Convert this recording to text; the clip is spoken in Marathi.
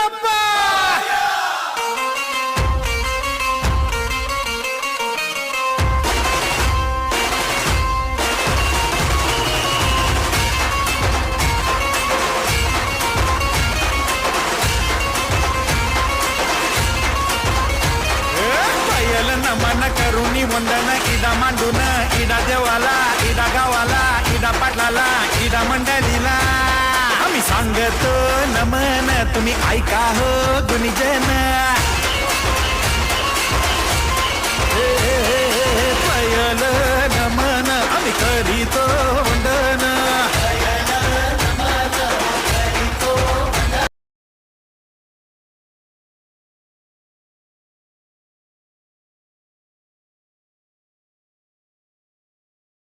बाप्पा. नमन करुणी वंदन इडा मांडून इडा देवाला इडा गावाला इडा पाटलाला इडा मंडळीला आम्ही सांगतो नमन तुम्ही ऐका हो गुणीजन. पयल नमन आम्ही करीतो